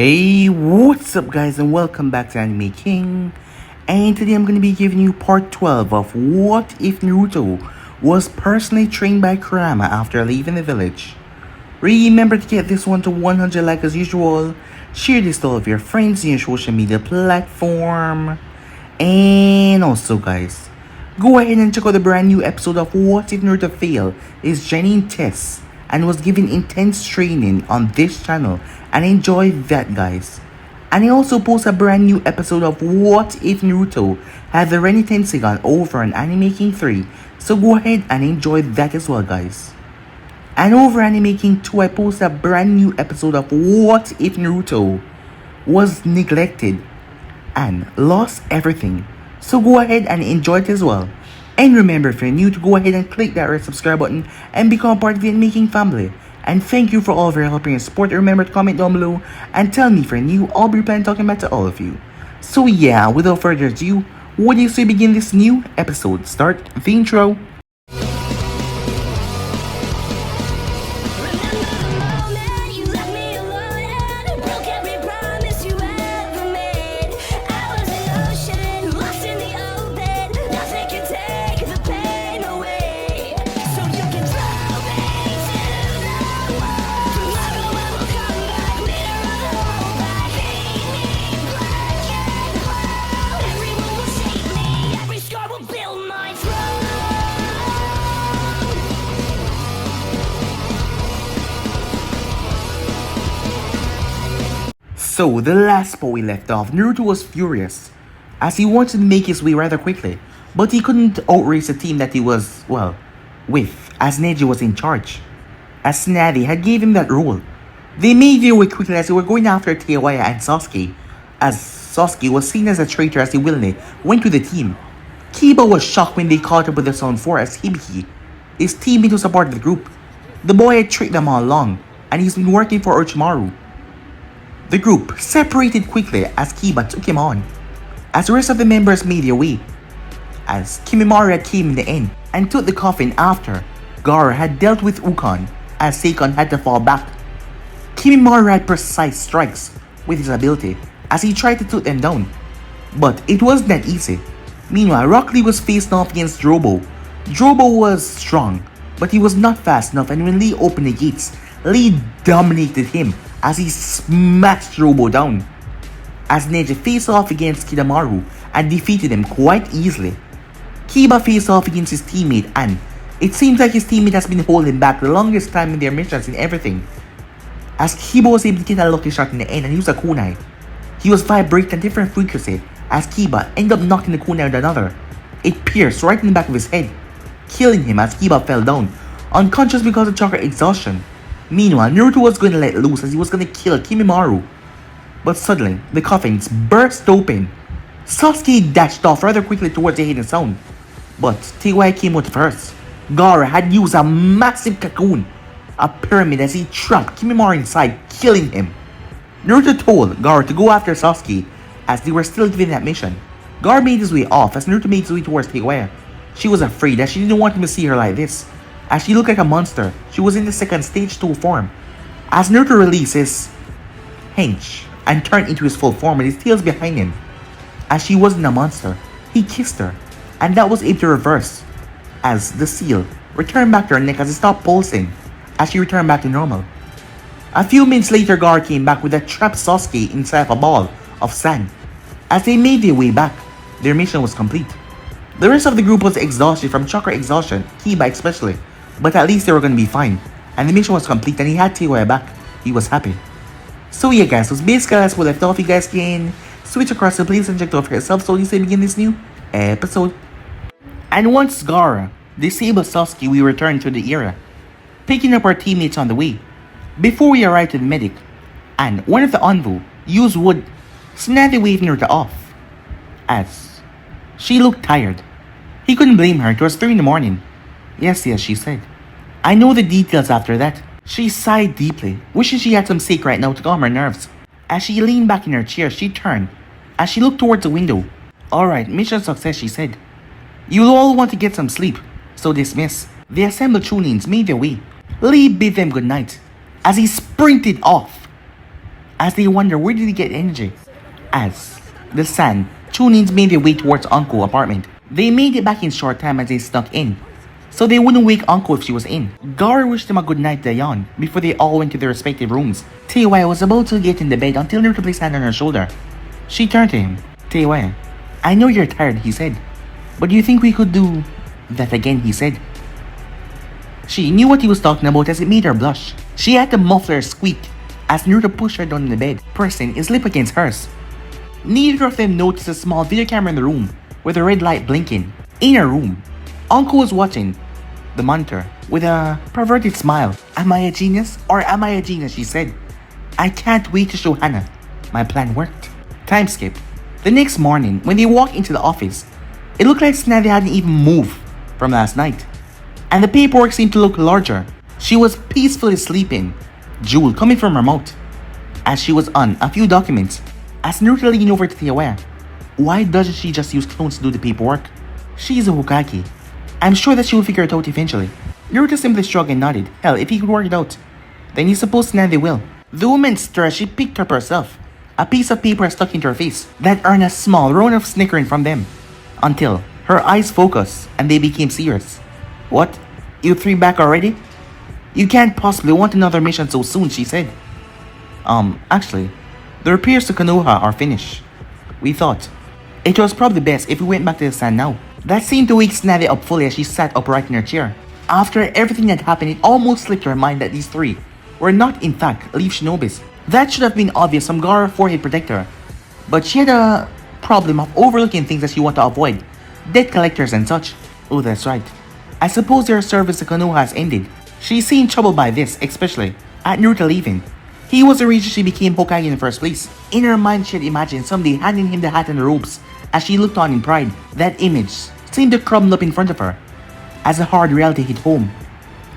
Hey, what's up guys and welcome back to Anime King. And today I'm going to be giving you part 12 of What If Naruto was personally trained by Kurama after leaving the village. Remember to get this one to 100 likes as usual. Share this to all of your friends in your social media platform. And also guys, go ahead and check out the brand new episode of What If Naruto Failed is genuine tests and was given intense training on this channel, and enjoy that guys. And I also post a brand new episode of What If Naruto had the Ren Tensegon over on Anime King 3, so go ahead and enjoy that as well guys. And over Anime King 2 I post a brand new episode of What If Naruto was neglected and lost everything, so go ahead and enjoy it as well. And remember, if you're new, to go ahead and click that red subscribe button and become part of the Anime King family. And thank you for all of your help and support. Remember to comment down below and tell me if you're new. I'll be planning talking back to all of you. So yeah, without further ado, what do you say begin this new episode? Start the intro. So, the last spot we left off, Naruto was furious, as he wanted to make his way rather quickly, but he couldn't outrace the team that he was, well, with, as Neji was in charge, as Tsunade had gave him that role. They made their way quickly as they were going after Teiwaya and Sasuke, as Sasuke was seen as a traitor as he willingly went to the team. Kiba was shocked when they caught up with the Sound 4 as Hibiki, his teammate, was a part of the group. The boy had tricked them all along, and he's been working for Orochimaru. The group separated quickly as Kiba took him on, as the rest of the members made their way, as Kimimaro came in the end and took the coffin after Gaara had dealt with Ukon, as Seikon had to fall back. Kimimaro had precise strikes with his ability as he tried to put them down, but it wasn't that easy. Meanwhile, Rock Lee was facing off against Drobo. Drobo was strong, but he was not fast enough, and when Lee opened the gates, Lee dominated him as he smashed Drobo down, as Neji faced off against Kidamaru and defeated him quite easily. Kiba faced off against his teammate, and it seems like his teammate has been holding back the longest time in their missions and everything, as Kiba was able to get a lucky shot in the end and use a kunai. He was vibrating at different frequency as Kiba ended up knocking the kunai with another. It pierced right in the back of his head, killing him as Kiba fell down, unconscious because of chakra exhaustion. Meanwhile, Naruto was going to let loose as he was going to kill Kimimaro. But suddenly, the coffins burst open. Sasuke dashed off rather quickly towards the hidden sound, but Teiwaya came out first. Gaara had used a massive cocoon, a pyramid, as he trapped Kimimaro inside, killing him. Naruto told Gaara to go after Sasuke as they were still given that mission. Gaara made his way off as Naruto made his way towards Teiwaya. She was afraid as she didn't want him to see her like this, as she looked like a monster. She was in the second stage 2 form. As Naruto released his hench and turned into his full form with his tails behind him, as she wasn't a monster, he kissed her, and that was able to reverse, as the seal returned back to her neck as it stopped pulsing, as she returned back to normal. A few minutes later, Gaara came back with a trapped Sasuke inside of a ball of sand. As they made their way back, their mission was complete. The rest of the group was exhausted from chakra exhaustion, Kiba especially, but at least they were going to be fine, and the mission was complete and he had Teiwaya back. He was happy. So yeah guys, so basically that's what left off. You guys can switch across the place and check it out for yourself. So you say begin this new episode. And once Gaara disabled Sasuke, we return to the era, picking up our teammates on the way. Before we arrived to the medic, and one of the Anvu used wood, Tsunade waved Naruto off, as she looked tired. He couldn't blame her. It was 3 in the morning. Yes, she said. I know the details after that. She sighed deeply, wishing she had some steak right now to calm her nerves. As she leaned back in her chair, she turned, as she looked towards the window. Alright, mission success, she said. You'll all want to get some sleep, so dismiss. The assembled Chunins made their way. Lee bid them good night, as he sprinted off. as they wonder where did he get energy. As the San Chunins made their way towards Unco's apartment. They made it back in short time as they snuck in, so they wouldn't wake Unco if she was in. Gaara wished them a good night to yawn before they all went to their respective rooms. Teiwaya was about to get in the bed until Naruto placed a hand on her shoulder. She turned to him. Teiwaya, I know you're tired, he said. But do you think we could do that again, he said. She knew what he was talking about as it made her blush. She had to muffle her squeak as Naruto pushed her down in the bed, pressing his lip against hers. Neither of them noticed a small video camera in the room with a red light blinking. In her room, Uncle was watching the monitor with a perverted smile. Am I a genius? Or am I a genius? She said. I can't wait to show Hana. My plan worked. Time skip. The next morning, when they walked into the office, it looked like Snavy hadn't even moved from last night. And the paperwork seemed to look larger. She was peacefully sleeping, drool coming from her mouth, as she was on a few documents. As Naruto leaned over to Teiwaya, why doesn't she just use clones to do the paperwork? She's a Hokage. I'm sure that she will figure it out eventually. Naruto simply shrugged and nodded. Hell, if he could work it out, then he's supposed to know they will. The woman stirred as she picked up herself. A piece of paper stuck into her face that earned a small round of snickering from them, until her eyes focused and they became serious. What? You three back already? You can't possibly want another mission so soon, she said. Actually, the repairs to Konoha are finished. We thought it was probably best if we went back to the sand now. That seemed to wake Snavy up fully as she sat upright in her chair. After everything that happened, it almost slipped her mind that these three were not in fact Leaf Shinobis. That should have been obvious from Gaara forehead protector. But she had a problem of overlooking things that she wanted to avoid. Debt collectors and such. Oh, that's right. I suppose their service to Konoha has ended. She seemed troubled by this, especially at Naruto leaving. He was the reason she became Hokage in the first place. In her mind, she had imagined someday handing him the hat and the robes as she looked on in pride. That image seemed to crumble up in front of her as a hard reality hit home.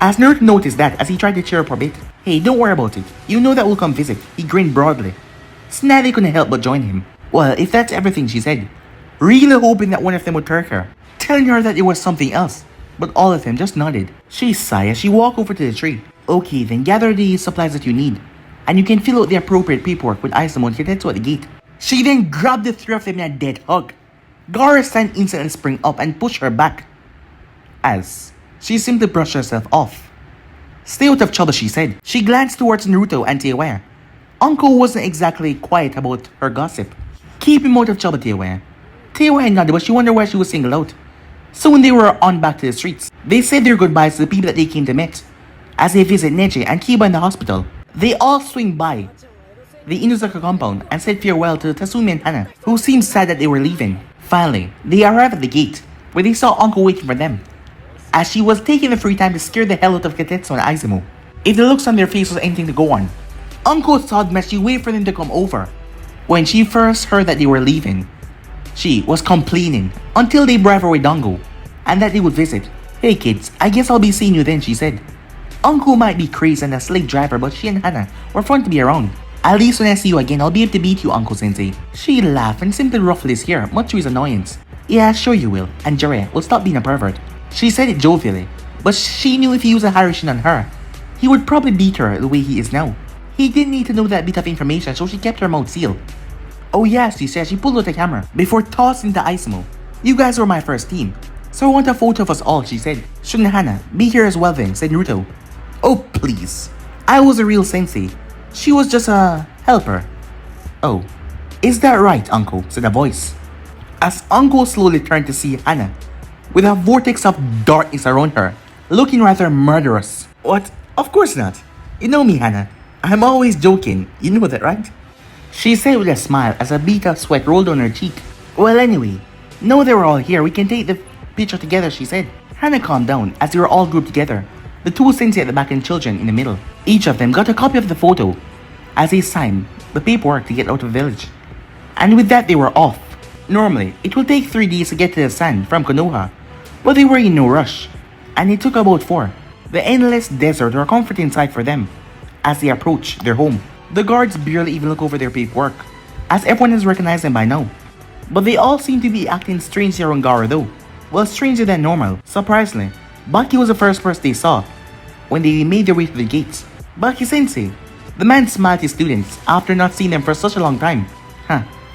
As Naruto noticed that as he tried to cheer up a bit. Hey, don't worry about it. You know that we'll come visit. He grinned broadly. Snavy couldn't help but join him. Well, if that's everything, she said, really hoping that one of them would turn her, telling her that it was something else. But all of them just nodded. She sighed as she walked over to the tree. Okay, then gather the supplies that you need, and you can fill out the appropriate paperwork with Aizumo and Kitetsu at the gate. She then grabbed the three of them in a dead hug. Gaara's hand instantly sprang up and pushed her back, as she simply brushed herself off. Stay out of trouble, she said. She glanced towards Naruto and Teiwaya. Uncle wasn't exactly quiet about her gossip. Keep him out of trouble, Teiwaya. Teiwaya nodded, but she wondered why she was singled out. So when they were on back to the streets, they said their goodbyes to the people that they came to meet. As they visit Neji and Kiba in the hospital, they all swing by the Inuzaka compound and said farewell to Tatsumi and Hana, who seemed sad that they were leaving. Finally, they arrived at the gate, where they saw Uncle waiting for them, as she was taking the free time to scare the hell out of Kitetsu and Aizumo. If the looks on their face was anything to go on, Uncle thought that she waited for them to come over. When she first heard that they were leaving, she was complaining until they brought her with Dango, and that they would visit. Hey kids, I guess I'll be seeing you then, she said. Uncle might be crazy and a slick driver, but she and Hana were fun to be around. At least when I see you again, I'll be able to beat you, Uncle Sensei. She laughed and simply ruffled his hair, much to his annoyance. Yeah, sure you will, and Jiraiya will stop being a pervert. She said it jovially, but she knew if he used a Harishin on her, he would probably beat her the way he is now. He didn't need to know that bit of information, so she kept her mouth sealed. Oh yes, she said. She pulled out the camera before tossing to Aizumo. You guys were my first team, so I want a photo of us all, she said. Shouldn't Hana be here as well then, said Naruto. Oh please, I was a real sensei. She was just a helper. Oh, is that right, Uncle? Said a voice. As Uncle slowly turned to see Hana, with a vortex of darkness around her, looking rather murderous. What? Of course not. You know me, Hana. I'm always joking. You know that, right? She said with a smile as a bead of sweat rolled on her cheek. Well, anyway, now they were all here, we can take the picture together, she said. Hana calmed down as they were all grouped together, the two sensei at the back and children in the middle. Each of them got a copy of the photo as they signed the paperwork to get out of the village. And with that, they were off. Normally, it will take 3 days to get to the sand from Konoha, but they were in no rush, and it took about 4. The endless desert were a comforting sight for them as they approached their home. The guards barely even look over their paperwork, as everyone has recognized them by now. But they all seem to be acting strangely around Gaara though. Well, stranger than normal. Surprisingly, Baki was the first person they saw when they made their way to the gates. Baki-sensei, The man smiled at his students after not seeing them for such a long time.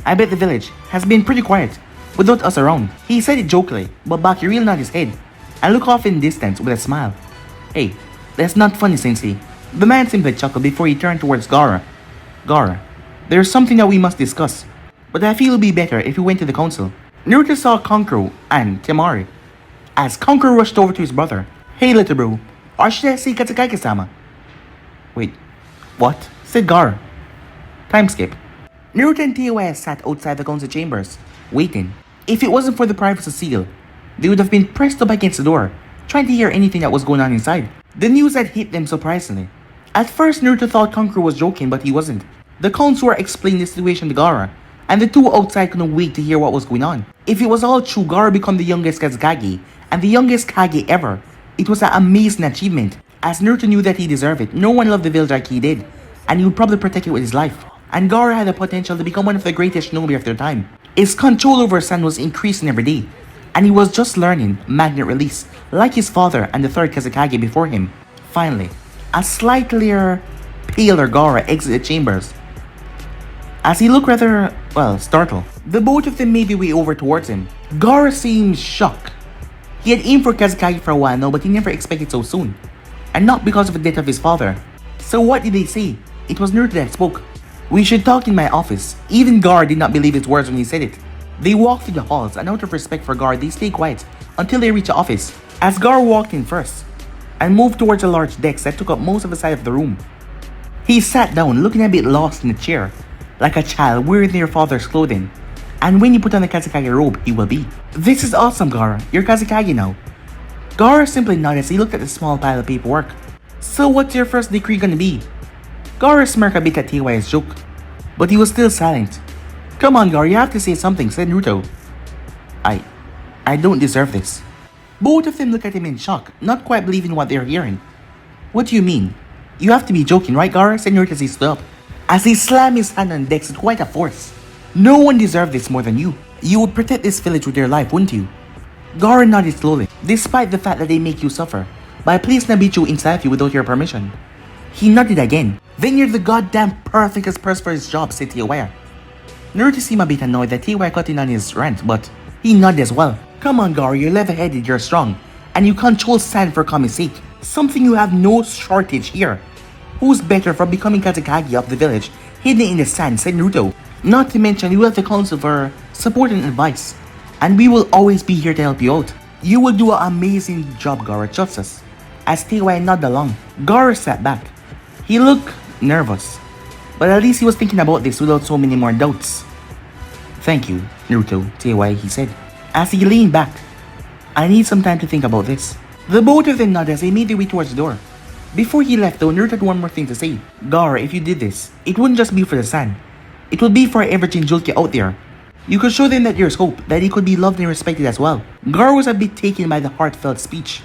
I bet the village has been pretty quiet without us around. He said it jokingly, but Baki really nodded his head and looked off in the distance with a smile. Hey, that's not funny, Sensei. The man simply chuckled before he turned towards Gaara. Gaara, there's something that we must discuss, but I feel it would be better if we went to the council. Naruto saw Kankuro and Temari as Kankuro rushed over to his brother. Hey little bro, or should I say Kazekage-sama? Wait, what? Said Gaara. Time skip. Naruto and Teiwaya sat outside the council chambers, waiting. If it wasn't for the privacy seal, they would have been pressed up against the door, trying to hear anything that was going on inside. The news had hit them surprisingly. At first, Naruto thought Kankuro was joking, but he wasn't. The council were explaining the situation to Gaara, and the two outside couldn't wait to hear what was going on. If it was all true, Gaara became the youngest Kazekage, and the youngest Kage ever. It was an amazing achievement, as Naruto knew that he deserved it. No one loved the village like he did, and he would probably protect it with his life. And Gaara had the potential to become one of the greatest shinobi of their time. His control over his son was increasing every day, and he was just learning magnet release, like his father and the third Kazekage before him. Finally, a slightly paler Gaara exited the chambers, as he looked rather, startled. The both of them made their way over towards him. Gaara seemed shocked. He had aimed for Kazekage for a while now, but he never expected so soon, and not because of the death of his father. So what did they say? It was Naruto that spoke. We should talk in my office. Even Gaara did not believe his words when he said it. They walked through the halls, and out of respect for Gaara, they stayed quiet until they reached the office. As Gaara walked in first, and moved towards a large desk that took up most of the side of the room, he sat down, looking a bit lost in the chair, like a child wearing their father's clothing. And when you put on the Kazekage robe, he will be. This is awesome, Gaara. You're Kazekage now. Gaara simply nodded as he looked at the small pile of paperwork. So what's your first decree gonna be? Gaara smirked a bit at Teiwaya's joke, but he was still silent. Come on, Gaara, you have to say something, said Naruto. I don't deserve this. Both of them looked at him in shock, not quite believing what they were hearing. What do you mean? You have to be joking, right, Gaara? Said Naruto as he stood up, as he slammed his hand on the desk with quite a force. No one deserved this more than you. You would protect this village with your life, wouldn't you? Gaara nodded slowly, despite the fact that they make you suffer by placing a Bichu inside of you without your permission. He nodded again. Then you're the goddamn perfectest person for his job, said Teiwaya. Naruto seemed a bit annoyed that Teiwaya cut in on his rant, but he nodded as well. Come on, Gaara, you're level-headed, you're strong, and you control sand for common sake. Something you have no shortage here. Who's better for becoming Kazekage of the village, hidden in the sand, said Naruto. Not to mention, you have the council for support and advice, and we will always be here to help you out. You will do an amazing job, Gaara, trust us. As Teiwaya nodded along, Gaara sat back. He looked nervous, but at least he was thinking about this without so many more doubts. Thank you, Naruto, Teiwaya, he said, as he leaned back. I need some time to think about this. The both of them nodded as they made their way towards the door. Before he left though, Naruto had one more thing to say. Gaara, if you did this, it wouldn't just be for the sand. It would be for every jinchuriki out there. You could show them that there's hope, that he could be loved and respected as well. Gaara was a bit taken by the heartfelt speech.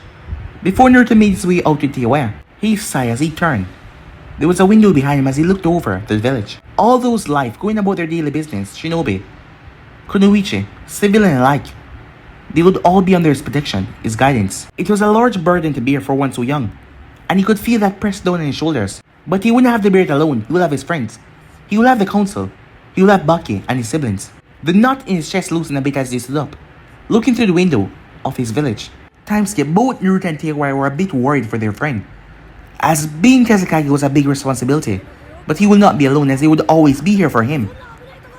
Before Naruto made his way out to Teiwaya, he sighed as he turned. There was a window behind him as he looked over the village. All those life going about their daily business, shinobi, kunoichi, civilian alike, they would all be under his protection, his guidance. It was a large burden to bear for one so young, and he could feel that pressed down on his shoulders. But he wouldn't have to bear it alone. He would have his friends. He would have the council. He would have Baki and his siblings. The knot in his chest loosened a bit as he stood up, looking through the window of his village. Time skip. Both Naruto and Teiwaya were a bit worried for their friend, as being Kazekage was a big responsibility, but he would not be alone as they would always be here for him.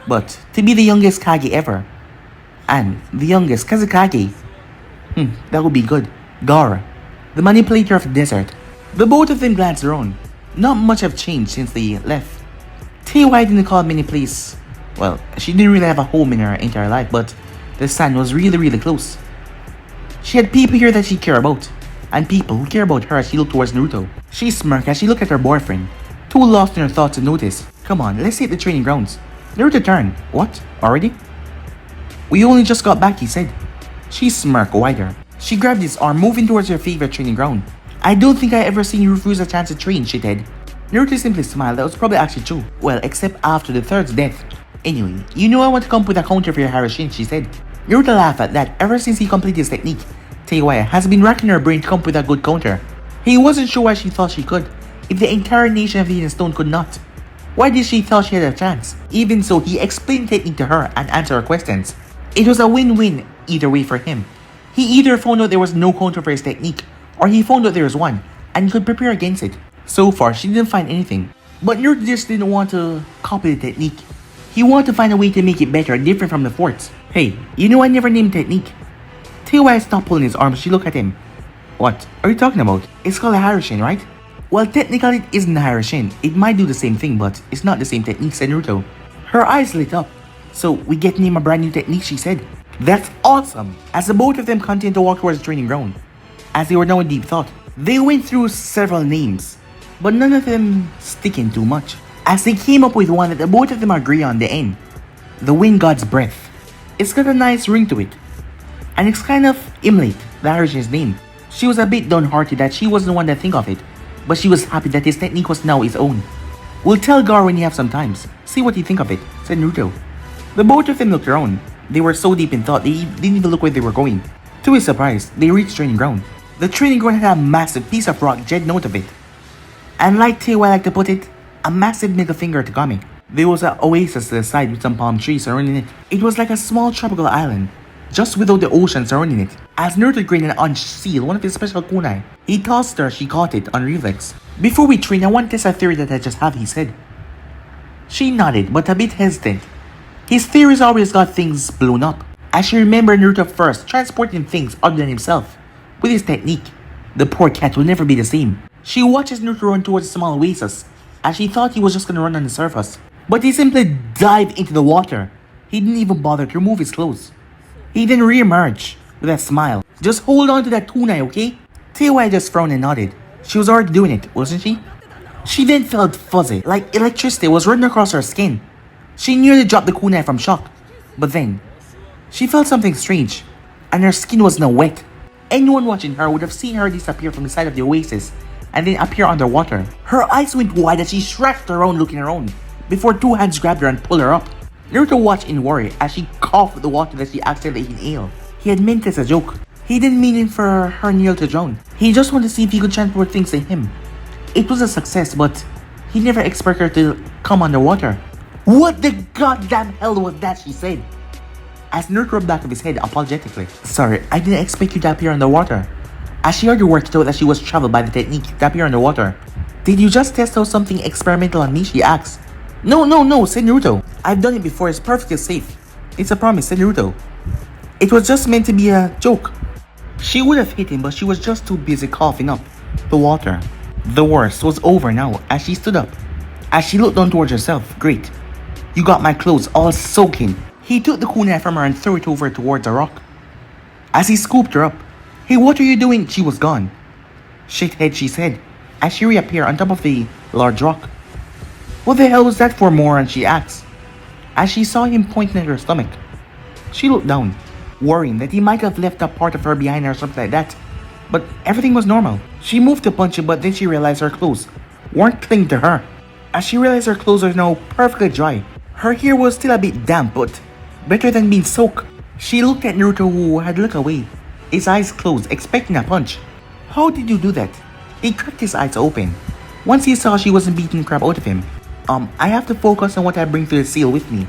But to be the youngest Kage ever, and the youngest Kazekage, that would be good. Gaara, the manipulator of the desert. The both of them glanced around. Not much have changed since they left. Teiwaya didn't call many places. Well, she didn't really have a home in her entire life, but the sand was really close. She had people here that she cared about, and people who care about her as she looked towards Naruto. She smirked as she looked at her boyfriend, too lost in her thoughts to notice. Come on, let's hit the training grounds. Naruto turned. What? Already? We only just got back, he said. She smirked wider. She grabbed his arm, moving towards her favorite training ground. I don't think I ever seen you refuse a chance to train, shithead. Naruto simply smiled. That was probably actually true. Well, except after the third's death. Anyway, you know I want to come up with a counter for your Harashin, she said. Naruto laughed at that. Ever since he completed his technique, Teiwaya has been racking her brain to come up with a good counter. He wasn't sure why she thought she could, if the entire nation of the Hidden Stone could not? Why did she thought she had a chance? Even so, he explained technique to her and answered her questions. It was a win-win either way for him. He either found out there was no counter for his technique, or he found out there was one, and he could prepare against it. So far, she didn't find anything. But Naruto just didn't want to copy the technique. He wanted to find a way to make it better and different from the forts. Hey, you know I never named technique. Tell you why I stopped pulling his arm. She looked at him. What are you talking about? It's called a Harashin, right? Well, technically it isn't a Harashin. It might do the same thing, but it's not the same technique, said Naruto. Her eyes lit up. So we get to name a brand new technique, she said. That's awesome! As the both of them continued to walk towards the training ground. As they were now in deep thought, they went through several names, but none of them sticking too much. As they came up with one that the both of them agree on the end. The Wind God's Breath. It's got a nice ring to it. And it's kind of emulate the Harashin's name. She was a bit downhearted that she wasn't the one to think of it, but she was happy that his technique was now his own. We'll tell Gaara when you have some times. See what you think of it, said Naruto. The both of them looked around. They were so deep in thought they didn't even look where they were going. To his surprise, they reached training ground. The training ground had a massive piece of rock jet out of it. And like Teo I like to put it, a massive middle finger to Kami. There was an oasis to the side with some palm trees surrounding it. It was like a small tropical island, just without the ocean surrounding it. As Naruto grinned and unsealed one of his special kunai, he tossed her, she caught it on reflex. Before we train, I want to test a theory that I just have, he said. She nodded, but a bit hesitant. His theories always got things blown up. As she remembered Naruto first transporting things other than himself. With his technique, the poor cat will never be the same. She watches Naruto run towards a small oasis, as she thought he was just gonna run on the surface. But he simply dived into the water. He didn't even bother to remove his clothes. He then re-emerged with a smile. Just hold on to that kunai, okay? Teiwai just frowned and nodded. She was already doing it, wasn't she? She then felt fuzzy, like electricity was running across her skin. She nearly dropped the kunai from shock. But then, she felt something strange, and her skin was now wet. Anyone watching her would have seen her disappear from the side of the oasis, and then appear underwater. Her eyes went wide as she stretched around looking around, before two hands grabbed her and pulled her up. Naruto watched in worry as she coughed the water that she accidentally inhaled. He had meant it as a joke. He didn't mean it for her nearly to drown. He just wanted to see if he could transport things to him. It was a success, but he never expected her to come underwater. What the goddamn hell was that, she said, as Naruto rubbed back of his head apologetically. Sorry, I didn't expect you to appear underwater. As she already worked out that she was traveled by the technique to appear underwater. Did you just test out something experimental on me, she asked. No, said Naruto. I've done it before, it's perfectly safe. It's a promise, said Naruto. It was just meant to be a joke. She would have hit him, but she was just too busy coughing up the water. The worst was over now as she stood up. As she looked down towards herself, great. You got my clothes all soaking. He took the kunai from her and threw it over towards a rock. As he scooped her up, hey, what are you doing? She was gone. Shithead, she said, as she reappeared on top of the large rock. What the hell was that for, moron? She asked, as she saw him pointing at her stomach. She looked down, worrying that he might have left a part of her behind her or something like that. But everything was normal. She moved to punch him, but then she realized her clothes weren't clinging to her. As she realized her clothes are now perfectly dry. Her hair was still a bit damp, but better than being soaked. She looked at Naruto, who had looked away, his eyes closed, expecting a punch. How did you do that? He cracked his eyes open. Once he saw she wasn't beating crap out of him. I have to focus on what I bring to the seal with me.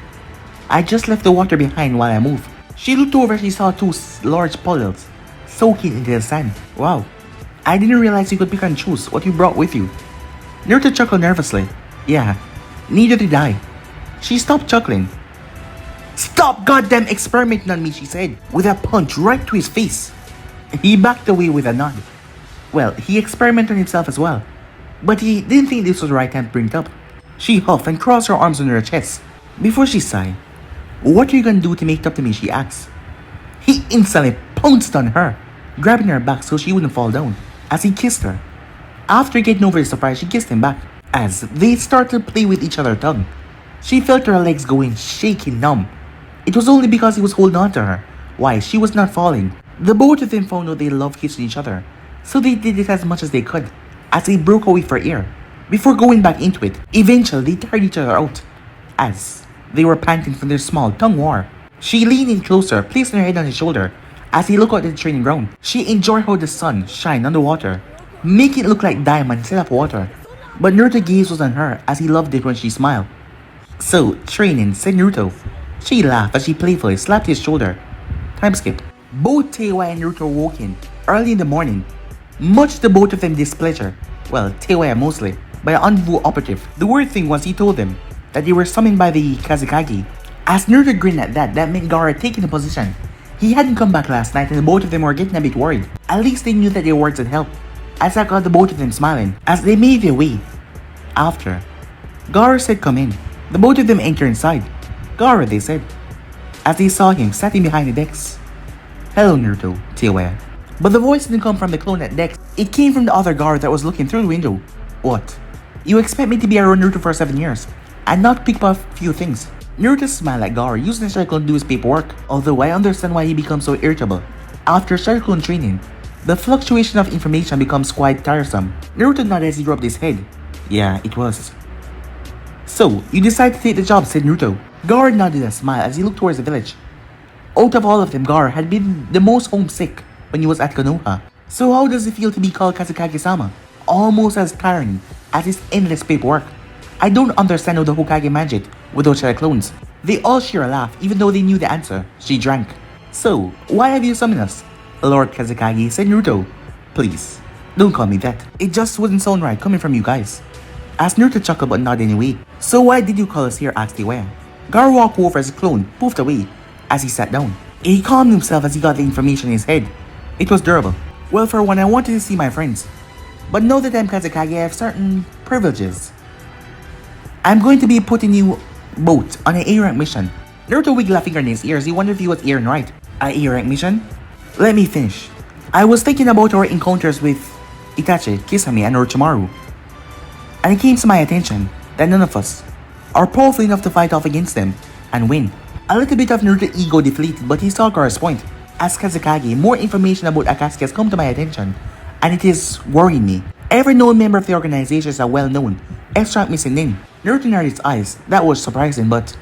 I just left the water behind while I moved. She looked over and she saw two large puddles soaking into the sand. Wow, I didn't realize you could pick and choose what you brought with you. Naruto chuckled nervously. Yeah, neither did I. She stopped chuckling. Stop goddamn experimenting on me, she said, with a punch right to his face. He backed away with a nod. Well, he experimented on himself as well, but he didn't think this was the right time to bring it up. She huffed and crossed her arms under her chest. Before she sighed, what are you gonna do to make it up to me, she asked. He instantly pounced on her, grabbing her back so she wouldn't fall down, as he kissed her. After getting over his surprise, she kissed him back, as they started to play with each other's tongue. She felt her legs going shaking numb. It was only because he was holding on to her. Why, she was not falling. The both of them found out they loved kissing each other, so they did it as much as they could, as they broke away for air, before going back into it. Eventually, they tired each other out, as they were panting from their small tongue war. She leaned in closer, placing her head on his shoulder, as he looked out at the training ground. She enjoyed how the sun shined on the water, making it look like diamond instead of water. But Naruto's gaze was on her as he loved it when she smiled. "So, training," said Naruto. She laughed as she playfully slapped his shoulder. Time skip. Both Teiwaya and Naruto woke in early in the morning, much to both of them displeasure. Well, Teiwaya mostly, by an Anbu operative. The weird thing was he told them that they were summoned by the Kazekage. As Naruto grinned at that meant Gaara taking the position. He hadn't come back last night and both of them were getting a bit worried. At least they knew that their words had helped, as that got the both of them smiling as they made their way. After, Gaara said come in. The both of them entered inside. Gaara, they said, as they saw him sitting behind the decks. "Hello, Naruto," Teiwaya. But the voice didn't come from the clone at decks. It came from the other Gaara that was looking through the window. "What? You expect me to be around Naruto for 7 years and not pick up a few things?" Naruto smiled at Gaara, using the Shadow Clone to do his paperwork, although I understand why he becomes so irritable. After Shadow Clone training, the fluctuation of information becomes quite tiresome. Naruto nodded as he rubbed his head. "Yeah, it was." "So, you decided to take the job," said Naruto. Gaara nodded and smiled as he looked towards the village. Out of all of them, Gaara had been the most homesick when he was at Konoha. So how does it feel to be called Kazekage-sama? Almost as tiring as his endless paperwork. I don't understand how the Hokage managed it without Shadow Clones. They all share a laugh even though they knew the answer. She drank. "So, why have you summoned us?" "Lord Kazekage," said Naruto. "Please, don't call me that. It just wouldn't sound right coming from you guys." As Naruto chuckled but nodded anyway. "So why did you call us here?" asked Teiwaya. Gaara walked over as the clone poofed away as he sat down. He calmed himself as he got the information in his head. It was durable. "Well, for one, I wanted to see my friends. But now that I'm Kazekage, I have certain privileges. I'm going to be putting you both on an A-rank mission." Naruto wiggled a finger in his ears. He wondered if he was hearing right. "A A-rank mission?" "Let me finish. I was thinking about our encounters with Itachi, Kisame, and Orochimaru. And it came to my attention that none of us are powerful enough to fight off against them and win." A little bit of Naruto's ego deflated, but he saw Gaara's point. "As Kazekage, more information about Akatsuki has come to my attention, and it is worrying me. Every known member of the organization is a well-known extract missing name." Naruto narrowed his eyes. That was surprising, but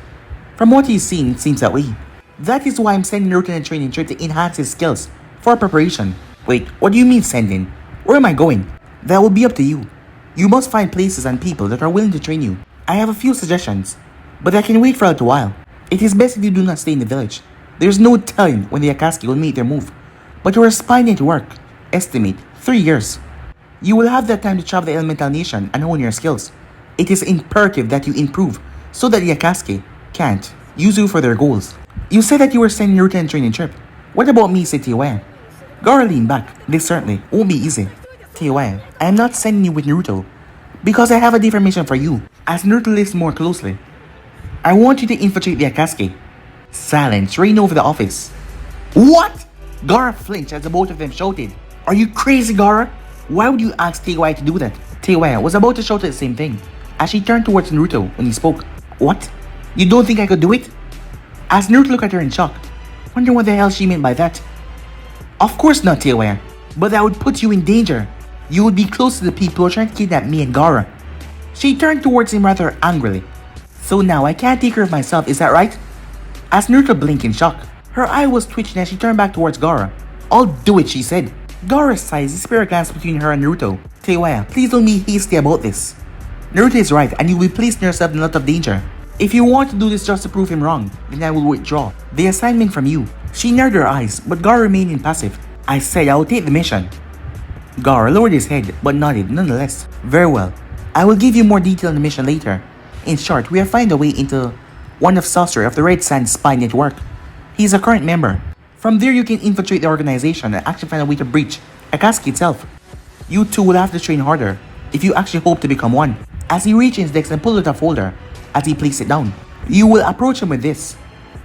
from what he's seen, it seems that way. "That is why I'm sending Naruto on a training trip to enhance his skills for preparation." "Wait, what do you mean sending? Where am I going?" "That will be up to you. You must find places and people that are willing to train you. I have a few suggestions, but I can wait for a little while. It is best if you do not stay in the village. There's no telling when the Akatsuki will make their move. But your spine at work, estimate 3 years. You will have that time to travel the elemental nation and hone your skills. It is imperative that you improve so that the Akatsuki can't use you for their goals." "You said that you were sending Naruto on a training trip. What about me?" said Teiwaya. Gaara leaned back. "This certainly won't be easy." "Teiwaya, I am not sending you with Naruto because I have a different mission for you." As Naruto listened more closely, "I want you to infiltrate the Akatsuki." Silence reigned over the office. "What?" Gaara flinched as the both of them shouted. "Are you crazy, Gaara? Why would you ask Teiwaya to do that?" Teiwaya was about to shout the same thing as she turned towards Naruto when he spoke. "What? You don't think I could do it?" As Naruto looked at her in shock, wondering what the hell she meant by that. "Of course not, Teiwaya, but that would put you in danger. You would be close to the people who are trying to kidnap me and Gaara." She turned towards him rather angrily. "So now I can't take care of myself, is that right?" As Naruto blinked in shock, her eye was twitching as she turned back towards Gaara. "I'll do it," she said. Gaara sighed as the spirit glanced between her and Naruto. "Teiwaya, please don't be hasty about this. Naruto is right and you will be placing yourself in a lot of danger. If you want to do this just to prove him wrong, then I will withdraw the assignment from you." She narrowed her eyes, but Gaara remained impassive. "I said I will take the mission." Gaara lowered his head, but nodded nonetheless. "Very well. I will give you more detail on the mission later. In short, we have found a way into one of Sorcerer of the Red Sand Spy Network. He is a current member. From there you can infiltrate the organization and actually find a way to breach Akatsuki itself. You two will have to train harder if you actually hope to become one." As he reached his desk and pulled out a folder, as he placed it down, "You will approach him with this.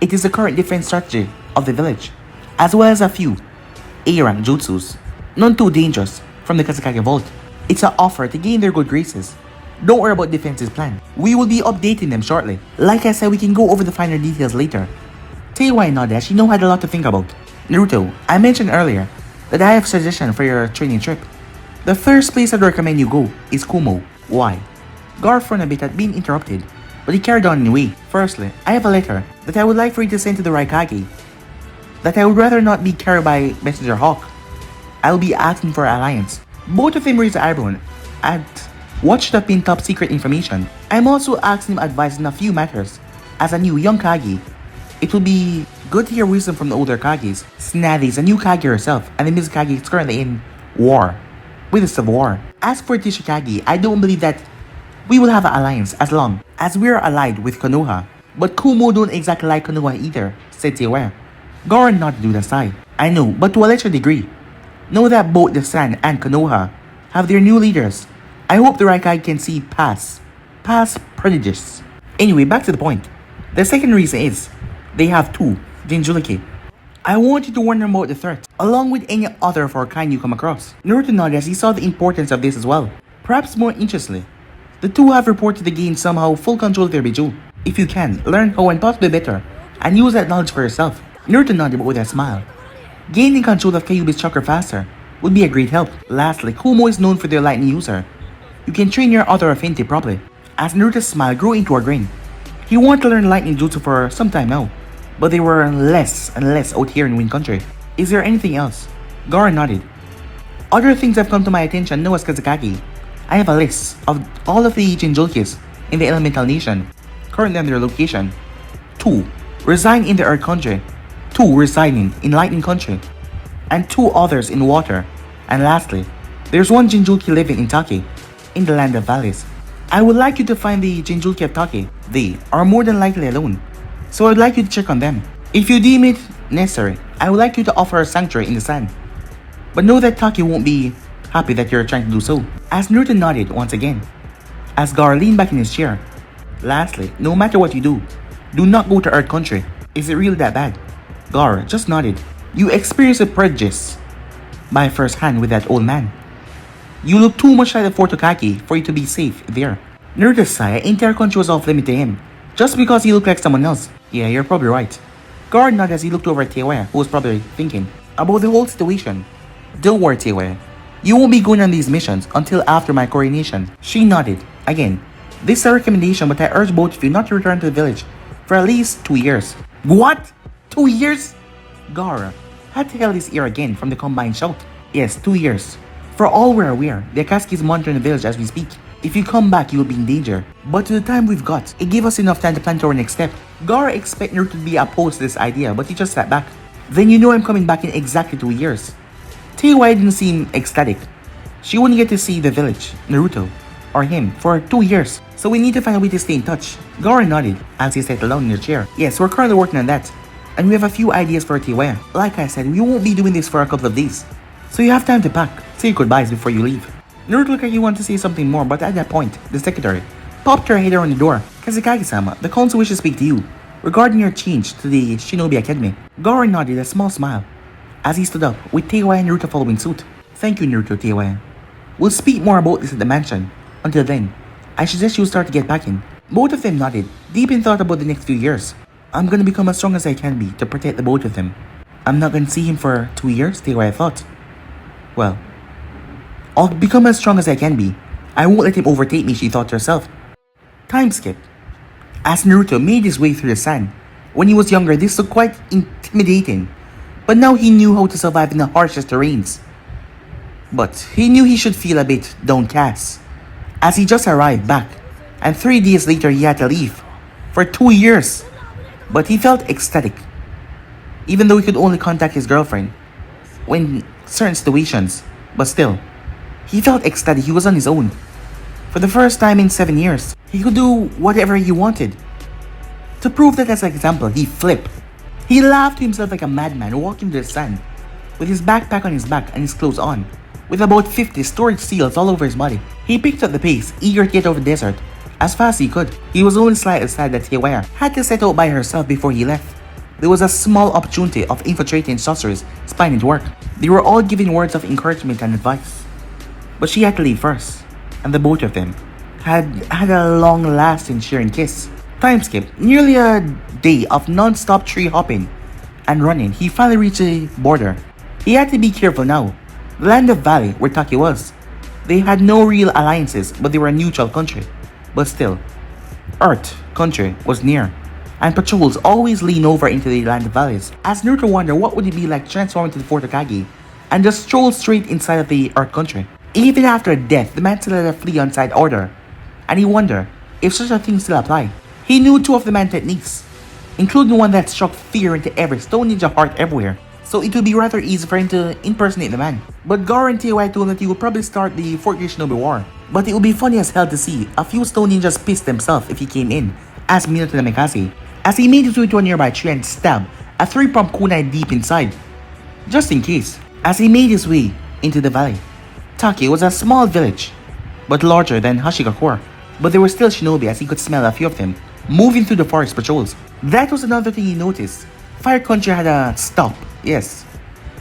It is the current defense strategy of the village, as well as a few A-rank jutsus, none too dangerous, from the Kazekage Vault. It's an offer to gain their good graces. Don't worry about defense's plan. We will be updating them shortly. Like I said, we can go over the finer details later." Teiwaya nodded as she now had a lot to think about. "Naruto, I mentioned earlier that I have a suggestion for your training trip. The first place I'd recommend you go is Kumo." "Why?" Gaara frowned a bit at being interrupted, but he carried on anyway. "Firstly, I have a letter that I would like for you to send to the Raikage that I would rather not be carried by Messenger Hawk. I'll be asking for alliance." Both of them raised the eyebrow at what should have been top secret information. I'm also asking him advice in a few matters. As a new young Kage, it would be good to hear wisdom from the older Kages. Snathy is a new Kage herself, and the Mizukage is currently in war, with the Civil War. As for Tishikage, I don't believe that we will have an alliance as long as we are allied with Konoha. But Kumo don't exactly like Konoha either, said Tewa. Gaara nodded with a sigh. I know, but to a lesser degree. Know that both the San and Konoha have their new leaders. I hope the Raikai can see past prejudice. Anyway, back to the point. The second reason is they have two jinchuriki. I want you to warn them about the threat, along with any other of our kind you come across. Naruto nodded as he saw the importance of this as well. Perhaps more interestingly, the two have reported to gain somehow full control of their Biju. If you can, learn how and possibly better, and use that knowledge for yourself. Naruto nodded but with a smile. Gaining control of Kyuubi's chakra faster would be a great help. Lastly, Kumo is known for their lightning user. You can train your other affinity properly. As Naruto's smile grew into a grin, he wanted to learn lightning jutsu for some time now, but they were less and less out here in Wind Country. Is there anything else? Gaara nodded. Other things have come to my attention now as Kazekage. I have a list of all of the jinchurikis in the Elemental Nation, currently on their location. 2 reside in the Earth Country, 2 residing in Lightning Country, and 2 others in Water. And lastly, there's 1 jinchuriki living in Taki, in the Land of Valleys. I would like you to find the jinchuriki of Taki. They are more than likely alone, so I'd like you to check on them. If you deem it necessary, I would like you to offer a sanctuary in the sand. But know that Taki won't be happy that you're trying to do so. As Naruto nodded once again, as Gaara leaned back in his chair. Lastly, no matter what you do not go to Earth Country. Is it really that bad? Gaara just nodded. You experienced a prejudice by first hand with that old man. You look too much like the Fort Tokage for you to be safe there. Naruto's sigh, entire country was off limit to him, just because he looked like someone else. Yeah, you're probably right. Gaara nodded as he looked over at Tewa, who was probably thinking about the whole situation. Don't worry, Tewa. You won't be going on these missions until after my coronation. She nodded. Again, this is a recommendation, but I urge both of you not to return to the village for at least 2 years. What? 2 years? Gaara had to held his ear again from the combined shout. Yes, 2 years. For all we're aware, the Akatsuki is monitoring the village as we speak. If you come back, you will be in danger. But to the time we've got, it gave us enough time to plan to our next step. Gaara expected Naruto to be opposed to this idea, but he just sat back. Then you know I'm coming back in exactly 2 years. Tewa didn't seem ecstatic. She wouldn't get to see the village, Naruto, or him for 2 years. So we need to find a way to stay in touch. Gaara nodded as he sat alone in the chair. Yes, we're currently working on that. And we have a few ideas for Tewa. Like I said, we won't be doing this for a couple of days. So you have time to pack. Say your goodbyes before you leave. Naruto looked like he wanted to say something more, but at that point, the secretary popped her head around the door. Kazekage-sama, the council wishes to speak to you regarding your change to the Shinobi Academy. Gaara nodded a small smile as he stood up, with Tewa and Naruto following suit. Thank you, Naruto, Tewa. We'll speak more about this at the mansion. Until then, I suggest you start to get packing. Both of them nodded, deep in thought about the next few years. I'm gonna become as strong as I can be to protect the both of them. I'm not gonna see him for 2 years, Tewa thought. Well, I'll become as strong as I can be. I won't let him overtake me, she thought to herself. Time skip. As Naruto made his way through the sand, when he was younger, this looked quite intimidating. But now he knew how to survive in the harshest terrains. But he knew he should feel a bit downcast, as he just arrived back, and 3 days later he had to leave for 2 years. But he felt ecstatic, even though he could only contact his girlfriend when certain situations. But still, he felt ecstatic he was on his own. For the first time in 7 years, he could do whatever he wanted. To prove that as an example, he flipped. He laughed to himself like a madman walking to the sand, with his backpack on his back and his clothes on, with about 50 storage seals all over his body. He picked up the pace, eager to get over the desert as fast as he could. He was only slightly sad that Tewa had to set out by herself before he left. There was a small opportunity of infiltrating sorcerers spying into work. They were all giving words of encouragement and advice. But she had to leave first, and the both of them had a long-lasting sharing kiss. Time skip. Nearly a day of non-stop tree hopping and running, he finally reached the border. He had to be careful now. The Land of Valley, where Taki was, they had no real alliances, but they were a neutral country. But still, Earth Country was near, and patrols always lean over into the Land of Valleys. As Naruto wondered what would it be like transforming to the Fort Tokage and just stroll straight inside of the Earth Country. Even after death, the man still had a flee on side order, and he wondered if such a thing still applied. He knew two of the man's techniques, including one that struck fear into every stone ninja heart everywhere, so it would be rather easy for him to impersonate the man. But Gaara and TY told him that he would probably start the 4th Year Shinobi War. But it would be funny as hell to see a few stone ninjas piss themselves if he came in, as Minato Namikaze, as he made his way to a nearby tree and stabbed a 3-pump kunai deep inside, just in case. As he made his way into the valley, Taki was a small village, but larger than Hashigakure. But there were still shinobi, as he could smell a few of them moving through the forest patrols. That was another thing he noticed. Fire Country had a stop. Yes,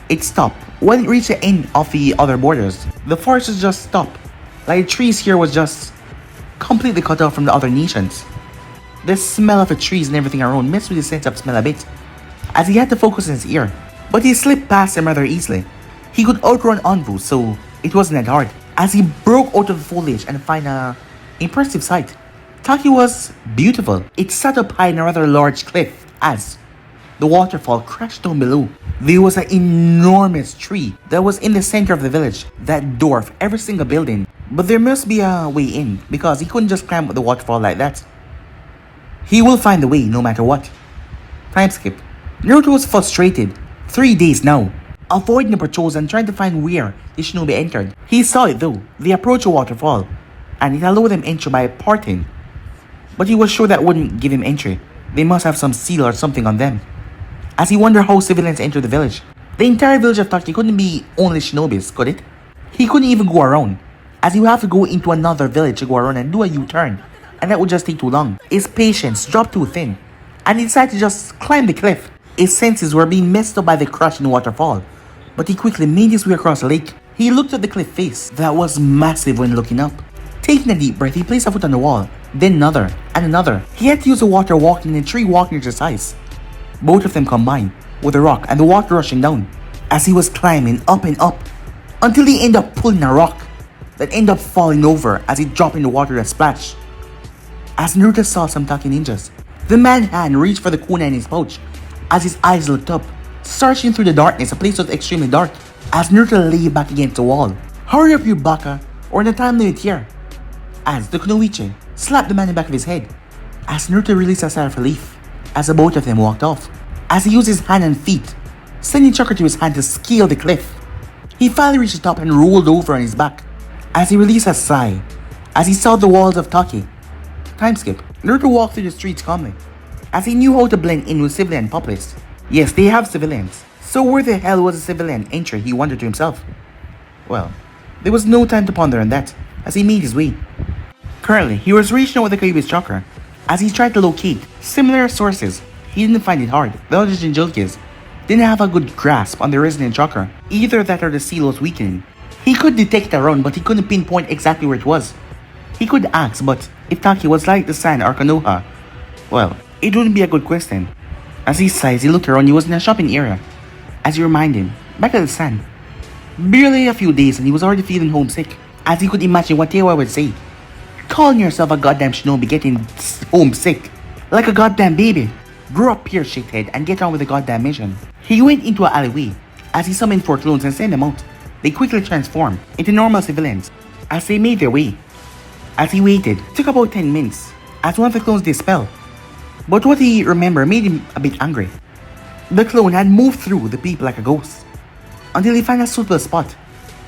it stopped when it reached the end of the other borders. The forest was just stopped. Like the trees here was just completely cut off from the other nations. The smell of the trees and everything around messed with his sense of smell a bit, as he had to focus on his ear. But he slipped past them rather easily. He could outrun Anbu, so it wasn't that hard. As he broke out of the foliage and find a impressive sight. Taki was beautiful. It sat up high in a rather large cliff as the waterfall crashed down below. There was an enormous tree that was in the center of the village that dwarfed every single building. But there must be a way in, because he couldn't just climb up the waterfall like that. He will find the way no matter what. Time skip. Naruto was frustrated. 3 days now, avoiding the patrols and trying to find where the shinobi entered. He saw it though. They approached a waterfall, and it allowed them entry by parting. But he was sure that wouldn't give him entry. They must have some seal or something on them. As he wondered how civilians entered the village. The entire village of Taki couldn't be only shinobis, could it? He couldn't even go around, as he would have to go into another village to go around and do a U-turn, and that would just take too long. His patience dropped too thin, and he decided to just climb the cliff. His senses were being messed up by the crashing waterfall, but he quickly made his way across the lake. He looked at the cliff face that was massive when looking up. Taking a deep breath, he placed a foot on the wall, then another, and another. He had to use the water walking and 3 walking exercise, both of them combined, with the rock and the water rushing down, as he was climbing up and up, until he ended up pulling a rock that ended up falling over as he dropped in the water and splashed. As Naruto saw some Taki ninjas, the man's hand reached for the kunai in his pouch, as his eyes looked up, searching through the darkness. A place was extremely dark, as Naruto lay back against the wall. Hurry up, you baka, or the time limit here, as the kunoichi slapped the man in the back of his head, as Naruto released a sigh of relief, as the both of them walked off, as he used his hand and feet, sending chakra to his hand to scale the cliff. He finally reached the top and rolled over on his back, as he released a sigh, as he saw the walls of Taki. Time skip. Naruto walked through the streets calmly, as he knew how to blend in with civilian populace. Yes, they have civilians. So where the hell was a civilian entry, he wondered to himself. Well, there was no time to ponder on that, as he made his way. Currently, he was reaching out with the Kyuubi's chakra, as he tried to locate similar sources. He didn't find it hard. The other jinchurikis didn't have a good grasp on the resonant chakra, either that or the seal was weakening. He could detect around, but he couldn't pinpoint exactly where it was. He could ask, but if Taki was like the San or Konoha, well, it wouldn't be a good question. As he sighed, he looked around. He was in a shopping area, as he reminded him, back at the San. Barely a few days and he was already feeling homesick, as he could imagine what Tewa would say. Calling yourself a goddamn shinobi getting homesick, like a goddamn baby. Grow up here, shithead, and get on with the goddamn mission. He went into an alleyway, as he summoned 4 clones and sent them out. They quickly transformed into normal civilians, as they made their way. As he waited, it took about 10 minutes, as one of the clones dispelled. But what he remembered made him a bit angry. The clone had moved through the people like a ghost, until he found a suitable spot,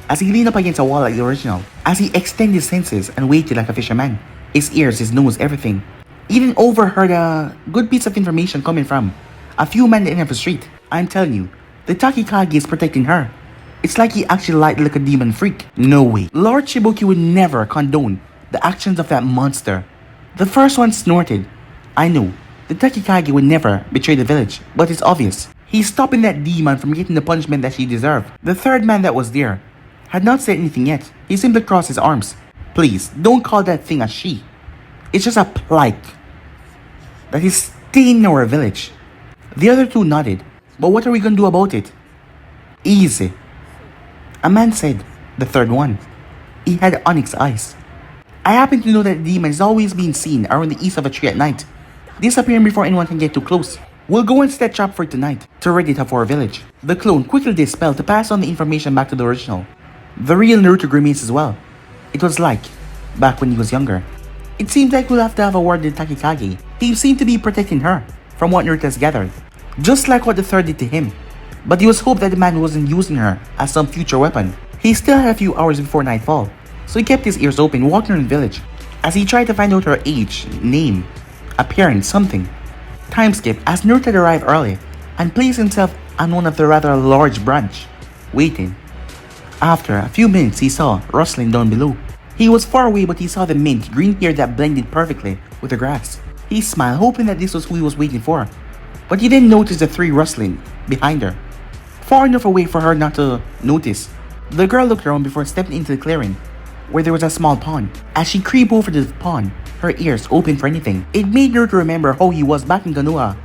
as he leaned up against a wall like the original, as he extended his senses and waited like a fisherman. His ears, his nose, everything. Even overheard a good piece of information coming from a few men at the end of the street. I'm telling you, the Kazekage is protecting her. It's like he actually lied like a demon freak. No way. Lord Shibuki would never condone the actions of that monster. The first one snorted. I know, the Kazekage would never betray the village, but it's obvious. He's stopping that demon from getting the punishment that she deserved. The third man that was there had not said anything yet. He simply crossed his arms. Please, don't call that thing a she. It's just a plight that is staying in our village. The other 2 nodded. But what are we gonna do about it? Easy. A man said, the third one. He had onyx eyes. I happen to know that the demon is always being seen around the east of a tree at night, disappearing before anyone can get too close. We'll go and set trap for it tonight to ready it up for our village. The clone quickly dispelled to pass on the information back to the original. The real Naruto grimace as well. It was like, back when he was younger. It seemed like we'll have to have a word with Takikage. He seemed to be protecting her, from what Naruto has gathered. Just like what the third did to him. But he was hoped that the man wasn't using her as some future weapon. He still had a few hours before nightfall, so he kept his ears open walking around the village, as he tried to find out her age, name, appearance, something. Time skip as Naruto had arrived early, and placed himself on one of the rather large branch, waiting. After a few minutes he saw rustling down below. He was far away but he saw the mint green hair that blended perfectly with the grass. He smiled hoping that this was who he was waiting for, but he then noticed the three rustling behind her, far enough away for her not to notice. The girl looked around before stepping into the clearing, where there was a small pond. As she creeped over to the pond, her ears open for anything. It made Naruto remember how he was back in Konoha.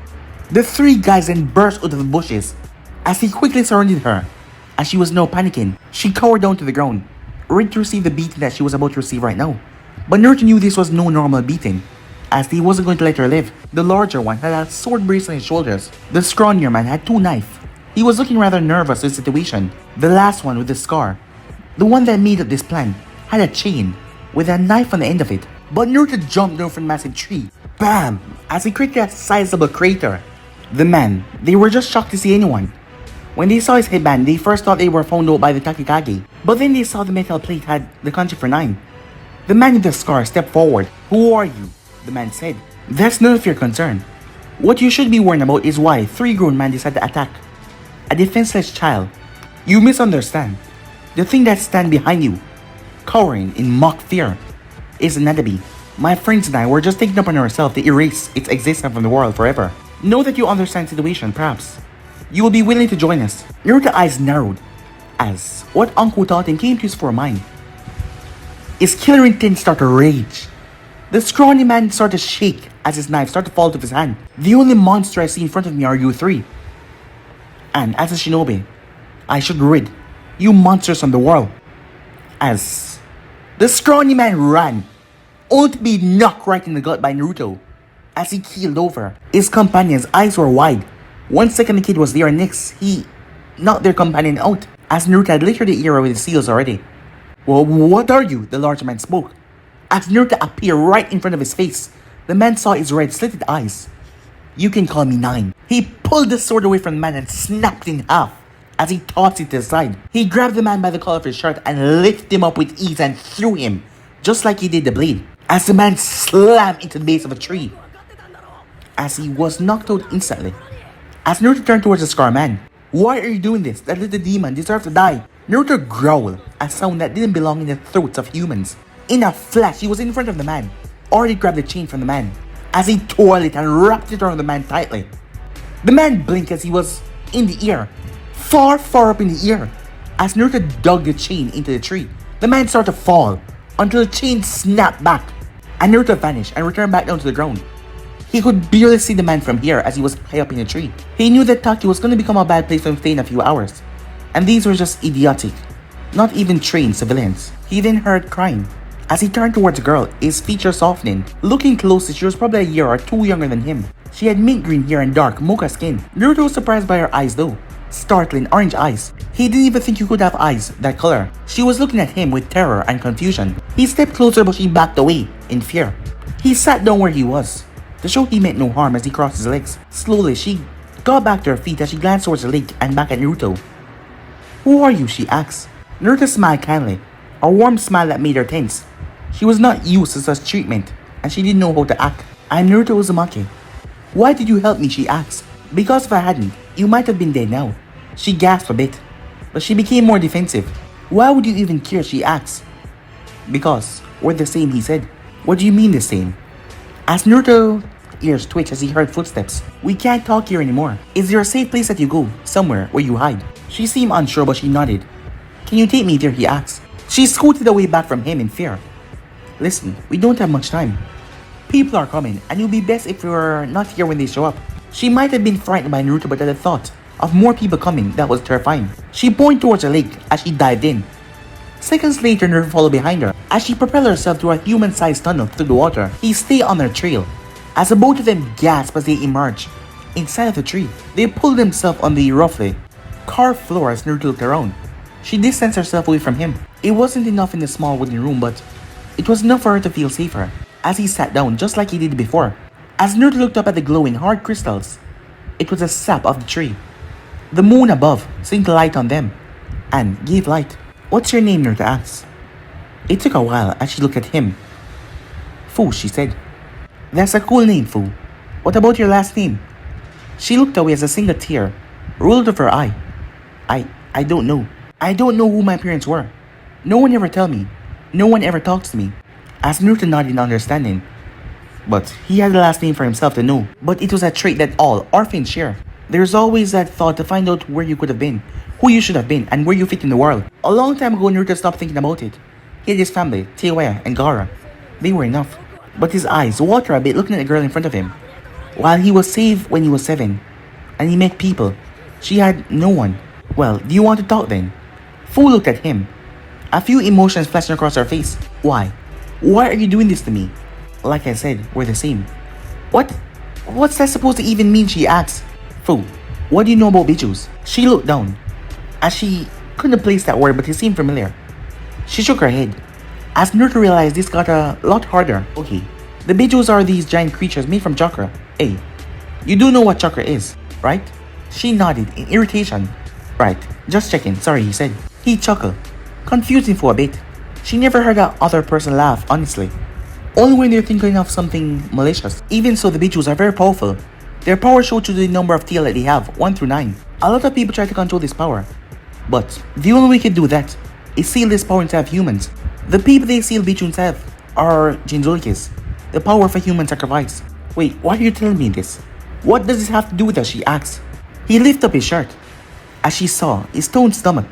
The three guys then burst out of the bushes as he quickly surrounded her. As she was now panicking, she cowered down to the ground, ready to receive the beating that she was about to receive right now. But Naruto knew this was no normal beating, as he wasn't going to let her live. The larger one had a sword brace on his shoulders. The scrawnier man had two knives. He was looking rather nervous with the situation. The last one with the scar, the one that made up this plan, had a chain with a knife on the end of it. But Naruto jumped down from the massive tree. Bam! As he created a sizable crater. The men, they were just shocked to see anyone. When they saw his headband, they first thought they were found out by the Takikage. But then they saw the metal plate had the kanji for 9. The man with the scar stepped forward. "Who are you?" the man said. "That's none of your concern. What you should be worrying about is why 3 grown men decided to attack a defenseless child. You misunderstand. The thing that stands behind you, cowering in mock fear, is an enemy. My friends and I were just taking upon ourselves to erase its existence from the world forever. Know that you understand the situation, perhaps. You will be willing to join us." Naruto's eyes narrowed, as what Uncle taught him came to his foremind. His killer intent started to rage. The scrawny man started to shake as his knife started to fall out of his hand. "The only monster I see in front of me are you 3. And as a shinobi, I should rid you monsters from the world." As the scrawny man ran, only to be knocked right in the gut by Naruto. As he keeled over, his companion's eyes were wide. 1 second the kid was there and next, he knocked their companion out, as Naruto had littered the area with the seals already. "Well, what are you?" the large man spoke. As Naruto appeared right in front of his face, the man saw his red slitted eyes. "You can call me 9. He pulled the sword away from the man and snapped in half. As he tossed it to the side, he grabbed the man by the collar of his shirt and lifted him up with ease and threw him, just like he did the blade, as the man slammed into the base of a tree, as he was knocked out instantly. As Naruto turned towards the scar man, "Why are you doing this? That little demon deserves to die." Naruto growled, a sound that didn't belong in the throats of humans. In a flash, he was in front of the man, already grabbed the chain from the man, as he tore it and wrapped it around the man tightly. The man blinked as he was in the air, far up in the air. As Naruto dug the chain into the tree, the man started to fall, until the chain snapped back, and Naruto vanished and returned back down to the ground. He could barely see the man from here as he was high up in the tree. He knew that Taki was going to become a bad place for him to stay in a few hours, and these were just idiotic, not even trained civilians. He then heard crying. As he turned towards the girl, his features softening. Looking closely, she was probably a year or 2 younger than him. She had mint green hair and dark mocha skin. Naruto was surprised by her eyes though. Startling orange eyes. He didn't even think you could have eyes that color. She was looking at him with terror and confusion. He stepped closer but she backed away in fear. He sat down where he was, to show he meant no harm as he crossed his legs. Slowly, she got back to her feet as she glanced towards the lake and back at Naruto. "Who are you?" she asked. Naruto smiled kindly, a warm smile that made her tense. She was not used to such treatment, and she didn't know how to act. "I'm Naruto Uzumaki." "Why did you help me?" she asked. "Because if I hadn't, you might have been dead now." She gasped a bit, but she became more defensive. "Why would you even care?" she asked. "Because we're the same," he said. "What do you mean the same?" As Naruto's ears twitched as he heard footsteps. "We can't talk here anymore. Is there a safe place that you go, somewhere where you hide?" She seemed unsure but she nodded. "Can you take me there?" he asked. She scooted away back from him in fear. "Listen, we don't have much time. People are coming, and it would be best if we were not here when they show up." She might have been frightened by Naruto, but at the thought of more people coming, that was terrifying. She pointed towards the lake as she dived in. Seconds later, Naruto followed behind her. As she propelled herself through a human-sized tunnel through the water, he stayed on her trail. As the both of them gasped as they emerged inside of the tree, they pulled themselves on the roughly carved floor as Naruto looked around. She distanced herself away from him. It wasn't enough in the small wooden room, but it was enough for her to feel safer, as he sat down just like he did before. As Naruto looked up at the glowing hard crystals, it was the sap of the tree. The moon above seemed to light on them, and gave light. "What's your name?" Naruto asked. It took a while as she looked at him. "Fu," she said. "That's a cool name, Fu. What about your last name?" She looked away as a single tear rolled off her eye. I don't know. I don't know who my parents were. No one ever tell me. No one ever talks to me." As Naruto nodded in understanding. But he had a last name for himself to know. But it was a trait that all orphans share. There's always that thought to find out where you could have been, who you should have been, and where you fit in the world. A long time ago, Naruto stopped thinking about it. He had his family, Teiwaya and Gaara. They were enough. But his eyes watered a bit looking at the girl in front of him. While he was saved when he was 7, and he met people, she had no one. "Well, do you want to talk then?" Fu looked at him. A few emotions flashing across her face. "Why? Why are you doing this to me?" "Like I said, we're the same." "What? What's that supposed to even mean?" she asked. "Fu, what do you know about Bijus?" She looked down, as she couldn't place that word, but it seemed familiar. She shook her head. As Naruto realized, this got a lot harder. "Okay, the Bijus are these giant creatures made from chakra. Hey, you do know what chakra is, right?" She nodded in irritation. "Right, just checking, sorry," he said. He chuckled, confusing for a bit. She never heard that other person laugh, honestly. Only when they're thinking of something malicious. Even so, the Bijus are very powerful. Their power shows through the number of teeth that they have, 1 through 9. A lot of people try to control this power. But the only way to do that is seal this power inside humans. The people they seal Bijus have are jinchurikis, the power for human sacrifice. "Wait, why are you telling me this? What does this have to do with us?" she asked. He lifted up his shirt, as she saw his toned stomach.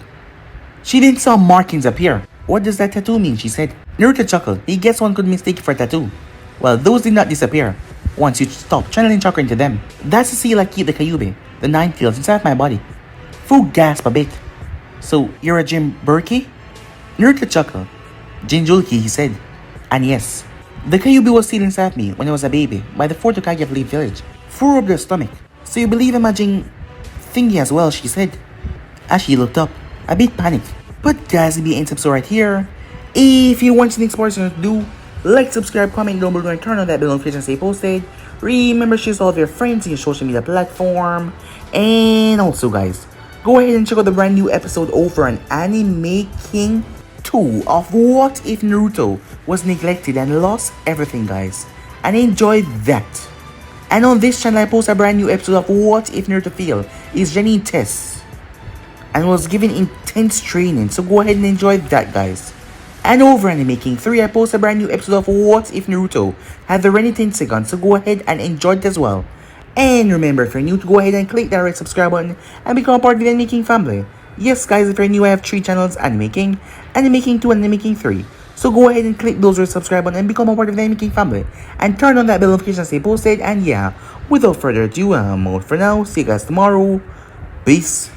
She then saw markings appear. "What does that tattoo mean?" she said. Naruto chuckled. He guessed one could mistake it for a tattoo. Well, those did not disappear once you stop channeling chakra into them. "That's the seal I keep the Kyuubi, the 9 tails, inside my body." Fu gasped a bit. "So, you're a jinchuriki?" Naruto chuckled. "Jinchuriki," he said. "And yes, the Kyuubi was sealed inside me when I was a baby by the 4th Hokage of Leaf Village." Fu rubbed her stomach. "So you believe I'm a jin thingy as well," she said, as she looked up, a bit panicked. But guys, it'll be end episode right here. If you want the next portion to do, like, subscribe, comment down below, and turn on that bell notification to stay posted. Remember, share all of your friends in your social media platform. And also, guys, go ahead and check out the brand new episode over on Anime King 2 of What If Naruto Was Neglected and Lost Everything, guys. And enjoy that. And on this channel, I post a brand new episode of What If Naruto Failed Is Genin Tests and was given intense training, so go ahead and enjoy that, guys. And over in Anime King 3, I post a brand new episode of What If Naruto Had the Ren Tenseigan, so go ahead and enjoy it as well. And remember, if you're new, to go ahead and click that red subscribe button and become a part of the Anime King family. Yes, guys, if you're new, I have 3 channels: Anime King 2, and Anime King 3. So go ahead and click those red subscribe button and become a part of the Anime King family. And turn on that bell notification to stay posted. And yeah, without further ado, I'm out for now. See you guys tomorrow. Peace.